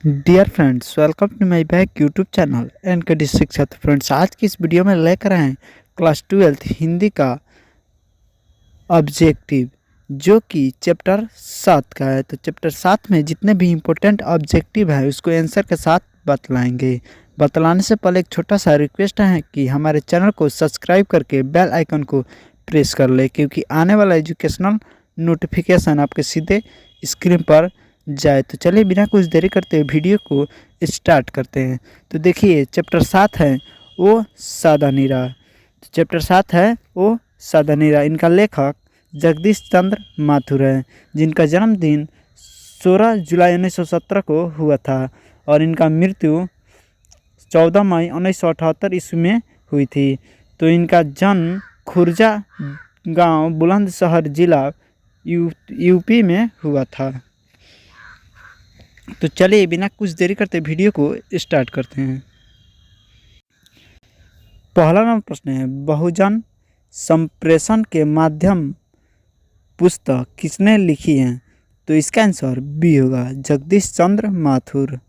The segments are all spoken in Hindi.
Dear friends, welcome to my back YouTube channel N K D Shiksha. तो फ्रेंड्स, आज की इस वीडियो में लेकर आए हैं क्लास 12 हिंदी का ऑब्जेक्टिव, जो कि चैप्टर 7 का है। तो चैप्टर 7 में जितने भी इम्पोर्टेंट ऑब्जेक्टिव है उसको आंसर के साथ बतलाएंगे। बतलाने से पहले एक छोटा सा रिक्वेस्ट है कि हमारे चैनल को सब्सक्राइब करके बेल आइकन को प्रेस कर ले, क्योंकि आने वाला एजुकेशनल नोटिफिकेशन आपके सीधे स्क्रीन पर जाए। तो चलिए बिना कुछ देरी करते हुए वीडियो को स्टार्ट करते हैं। तो देखिए, चैप्टर 7 है वो सादा नीरा। तो चैप्टर 7 है वो सादा नीरा। इनका लेखक जगदीश चंद्र माथुर है, जिनका जन्मदिन 16 जुलाई 1917 को हुआ था और इनका मृत्यु 14 मई 1978 ईस्वी में हुई थी। तो इनका जन्म खुर्जा गांव बुलंदशहर जिला यूपी में हुआ था। तो चलिए बिना कुछ देरी करते वीडियो को स्टार्ट करते हैं। पहला नंबर प्रश्न है, बहुजन संप्रेषण के माध्यम पुस्तक किसने लिखी है? तो इसका आंसर बी होगा, जगदीश चंद्र माथुर।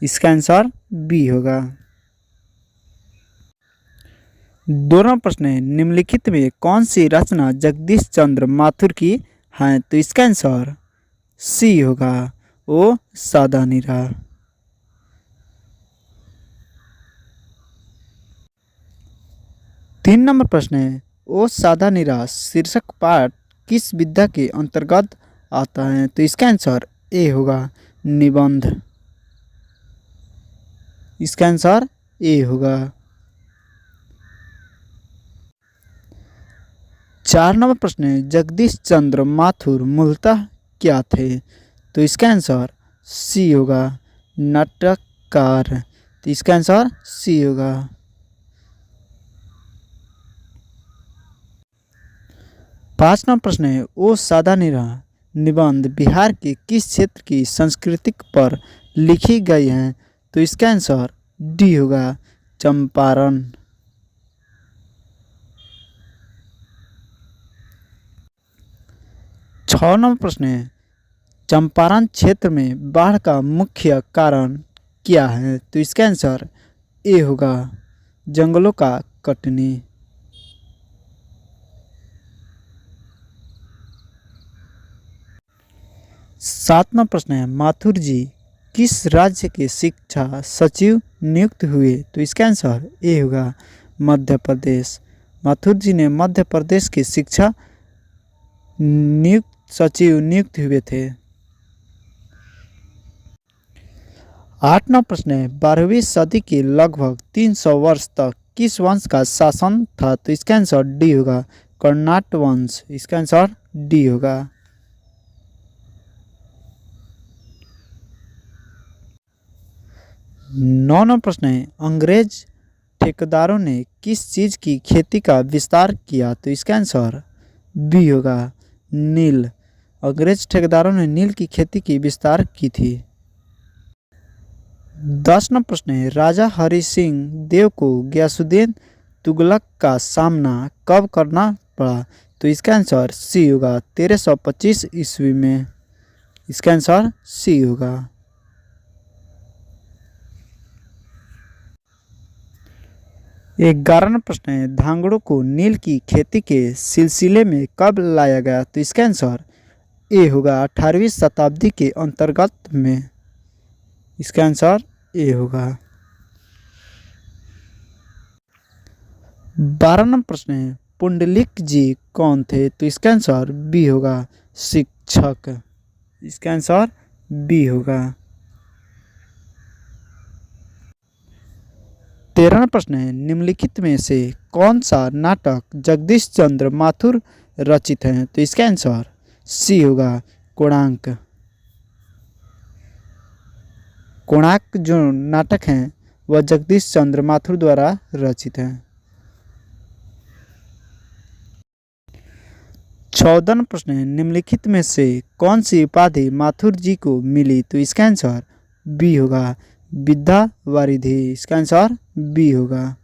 इसका आंसर बी होगा। दो नंबर प्रश्न है, निम्नलिखित में कौन सी रचना जगदीश चंद्र माथुर की है? तो इसका आंसर सी होगा, वो सादा नीरा। तीन नंबर प्रश्न है, ओ सादा नीरा शीर्षक पाठ किस विधा के अंतर्गत आता है? तो इसका आंसर ए होगा, निबंध। इसका आंसर ए होगा। चार नंबर प्रश्न है, जगदीश चंद्र माथुर मूलतः क्या थे? तो इसका आंसर सी होगा, नाटककार। तो इसका आंसर सी होगा। पाँच नंबर प्रश्न है, ओ सादा नीरा निबंध बिहार के किस क्षेत्र की सांस्कृतिक पर लिखी गई है? तो इसका आंसर डी होगा, चंपारण। छः नंबर प्रश्न है, चंपारण क्षेत्र में बाढ़ का मुख्य कारण क्या है? तो इसका आंसर ए होगा, जंगलों का कटनी। सातवां प्रश्न है, माथुर जी किस राज्य के शिक्षा सचिव नियुक्त हुए? तो इसका आंसर ए होगा, मध्य प्रदेश। माथुर जी ने मध्य प्रदेश के शिक्षा सचिव नियुक्त हुए थे। आठवां प्रश्न है, 12वीं सदी के लगभग 300 वर्ष तक किस वंश का शासन था? तो इसका आंसर डी होगा, कर्नाट वंश। इसका आंसर डी होगा। नौ नंबर प्रश्न है, अंग्रेज ठेकेदारों ने किस चीज़ की खेती का विस्तार किया? तो इसका आंसर बी होगा, नील। अंग्रेज ठेकेदारों ने नील की खेती की विस्तार की थी। 10 नंबर प्रश्न है, राजा हरि सिंह देव को गयासुद्दीन तुगलक का सामना कब करना पड़ा? तो इसका आंसर सी होगा, 1325 ईस्वी में। इसका आंसर सी होगा। 11 नंबर प्रश्न है, धांगड़ों को नील की खेती के सिलसिले में कब लाया गया? तो इसका आंसर ए होगा, 18वीं शताब्दी के अंतर्गत में। इसका आंसर ए होगा। 12 नंबर प्रश्न है, पुंडलिक जी कौन थे? तो इसका आंसर बी होगा, शिक्षक। इसका आंसर बी होगा। 13वां प्रश्न है, निम्नलिखित में से कौन सा नाटक जगदीश चंद्र माथुर रचित है? तो इसका आंसर सी होगा, कोणार्क। कोणार्क जो नाटक हैं वह जगदीश चंद्र माथुर द्वारा रचित है। 14वां प्रश्न है, निम्नलिखित में से कौन सी उपाधि माथुर जी को मिली? तो इसका आंसर बी होगा, विद्या वारिधि। इसका आंसर बी होगा।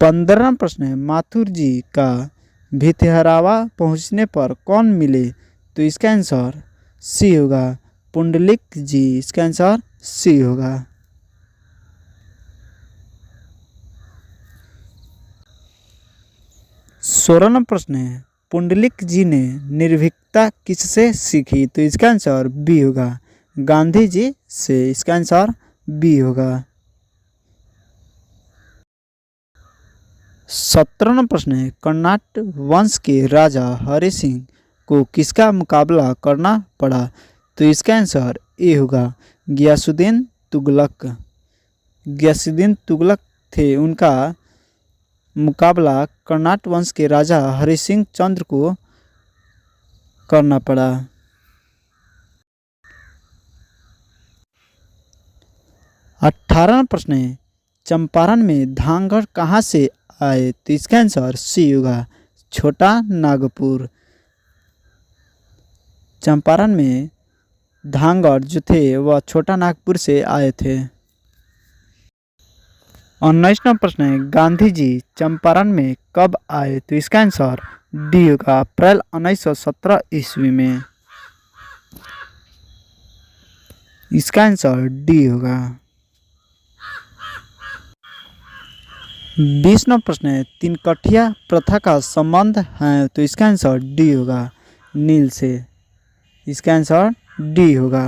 15वां प्रश्न है, माथुर जी का भितहरावा पहुंचने पर कौन मिले? तो इसका आंसर सी होगा, पुंडलिक जी। इसका आंसर सी होगा। 16 नंबर प्रश्न है, पुंडलिक जी ने निर्भीकता किससे सीखी? तो इसका आंसर बी होगा, गांधी जी से। इसका आंसर बी होगा। 17 नंबर प्रश्न है, कर्नाट वंश के राजा हरि सिंह को किसका मुकाबला करना पड़ा? तो इसका आंसर ए होगा, गियासुद्दीन तुगलक। गियासुद्दीन तुगलक थे, उनका मुकाबला कर्नाट वंश के राजा हरि सिंह चंद्र को करना पड़ा। 18 प्रश्न है, चंपारण में धांगड़ कहाँ से आए? तो इसका आंसर सी होगा, छोटा नागपुर। चंपारण में धांगड़ जो थे वह छोटा नागपुर से आए थे। 19वां प्रश्न है, गांधी जी चंपारण में कब आए? तो इसका आंसर डी होगा, अप्रैल 1917 ईस्वी में। इसका आंसर डी होगा। 20वां प्रश्न है, तीनकठिया प्रथा का संबंध है? तो इसका आंसर डी होगा, नील से। इसका आंसर डी होगा।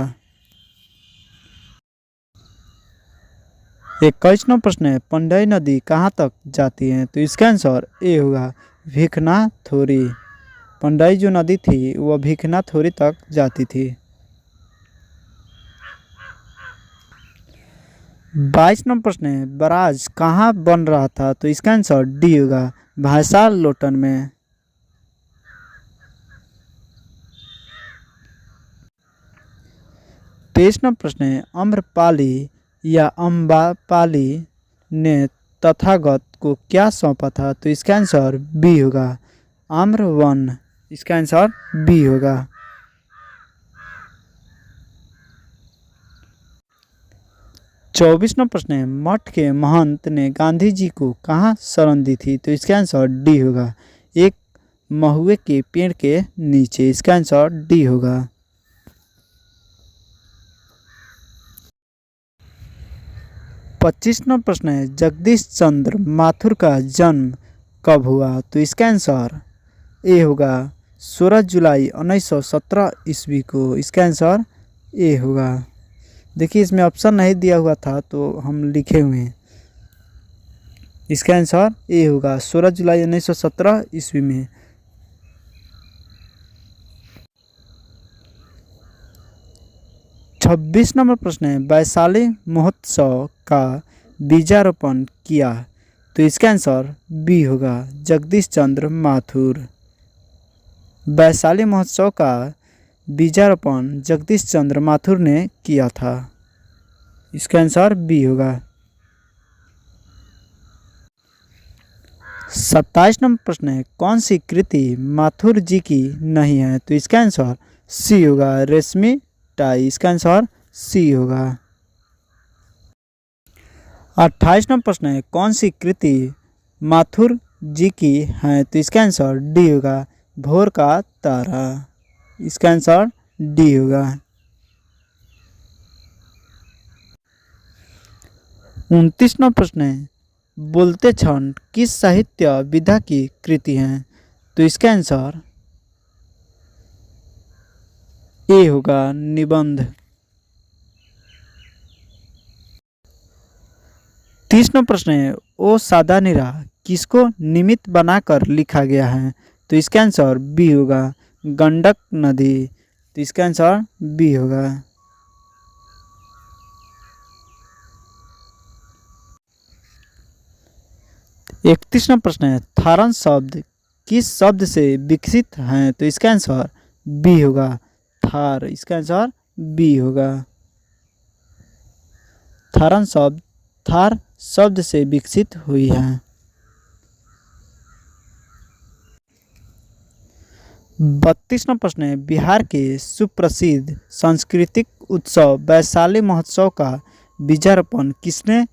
21वां प्रश्न है, पंडई नदी कहाँ तक जाती है? तो इसका आंसर ए होगा, भीखनाथोरी। पंडई जो नदी थी वह भीखनाथोरी तक जाती थी। 22वां प्रश्न है, बराज कहाँ बन रहा था? तो इसका आंसर डी होगा, भाईसाल लोटन में। 23वां प्रश्न है, अम्रपाली या अम्बापाली ने तथागत को क्या सौंपा था? तो इसका आंसर बी होगा, आम्रवन। इसका आंसर बी होगा। 24वां प्रश्न है, मठ के महंत ने गांधी जी को कहाँ शरण दी थी? तो इसका आंसर डी होगा, एक महुए के पेड़ के नीचे। इसका आंसर डी होगा। 25वां प्रश्न है, जगदीश चंद्र माथुर का जन्म कब हुआ? तो इसका आंसर ए होगा, 16 जुलाई 1917 ईस्वी को। इसका आंसर ए होगा। देखिए इसमें ऑप्शन नहीं दिया हुआ था तो हम लिखे हुए हैं। इसका आंसर ए होगा, 16 जुलाई 1917 ईस्वी में। 26 नंबर प्रश्न है, वैशाली महोत्सव का बीजारोपण किया? तो इसका आंसर बी होगा, जगदीश चंद्र माथुर। वैशाली महोत्सव का बीजारोपण जगदीश चंद्र माथुर ने किया था। इसका आंसर बी होगा। 27 नंबर प्रश्न है, कौन सी कृति माथुर जी की नहीं है? तो इसका आंसर सी होगा, रेशमी टाई। इसका आंसर सी होगा। 28 नंबर प्रश्न है, कौन सी कृति माथुर जी की है? तो इसका आंसर डी होगा, भोर का तारा। इसका आंसर डी होगा। 29 नंबर प्रश्न है, बोलते क्षण किस साहित्य विधा की कृति है? तो इसका आंसर ए होगा, निबंध। 30 नंबर प्रश्न है, ओ सादा निरा किसको निमित्त बनाकर लिखा गया है? तो इसका आंसर बी होगा, गंडक नदी। तो इसका आंसर बी होगा। 31 नंबर प्रश्न है, थारन शब्द किस शब्द से विकसित है? तो इसका आंसर बी होगा, थार। इसका आंसर बी होगा। थारन शब्द थार शब्द से विकसित हुई है। 32 नंबर प्रश्न है, बिहार के सुप्रसिद्ध सांस्कृतिक उत्सव वैशाली महोत्सव का बीजारोपण किसने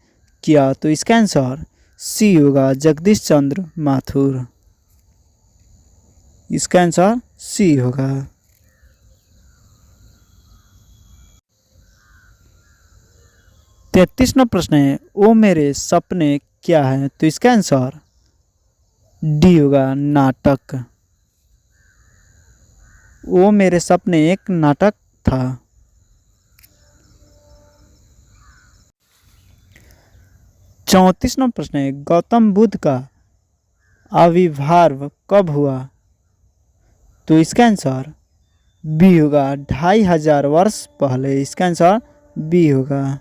किया? तो इसका आंसर सी होगा, जगदीश चंद्र माथुर। इसका आंसर सी होगा। तैतीसवां प्रश्न है, ओ मेरे सपने क्या है? तो इसका आंसर डी होगा, नाटक। ओ मेरे सपने एक नाटक था। 34वां प्रश्न है, गौतम बुद्ध का आविर्भाव कब हुआ? तो इसका आंसर बी होगा, 2500 वर्ष पहले। इसका आंसर बी होगा।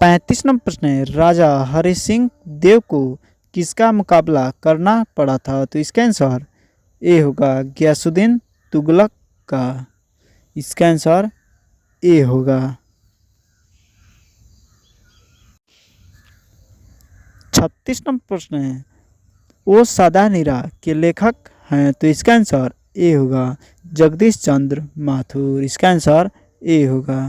35वां प्रश्न है, राजा हरि सिंह देव को किसका मुकाबला करना पड़ा था? तो इसका आंसर ए होगा, गयासुद्दीन तुगलक का। इसका आंसर ए होगा। 36वां प्रश्न है, ओ सादा नीरा के लेखक हैं? तो इसका आंसर ए होगा, जगदीश चंद्र माथुर। इसका आंसर ए होगा।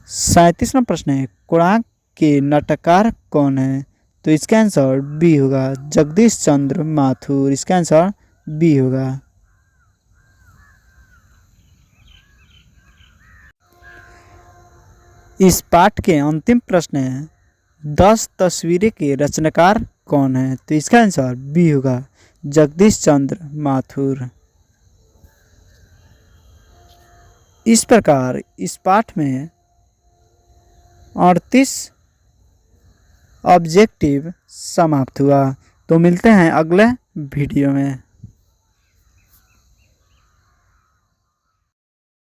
37वां प्रश्न है, कोणार्क के नाटककार कौन है? तो इसका आंसर बी होगा, जगदीश चंद्र माथुर। इसका आंसर बी होगा। इस पाठ के अंतिम प्रश्न है, 10 तस्वीरें के रचनाकार कौन है? तो इसका आंसर बी होगा, जगदीश चंद्र माथुर। इस प्रकार इस पाठ में 38 ऑब्जेक्टिव समाप्त हुआ। तो मिलते हैं अगले वीडियो में।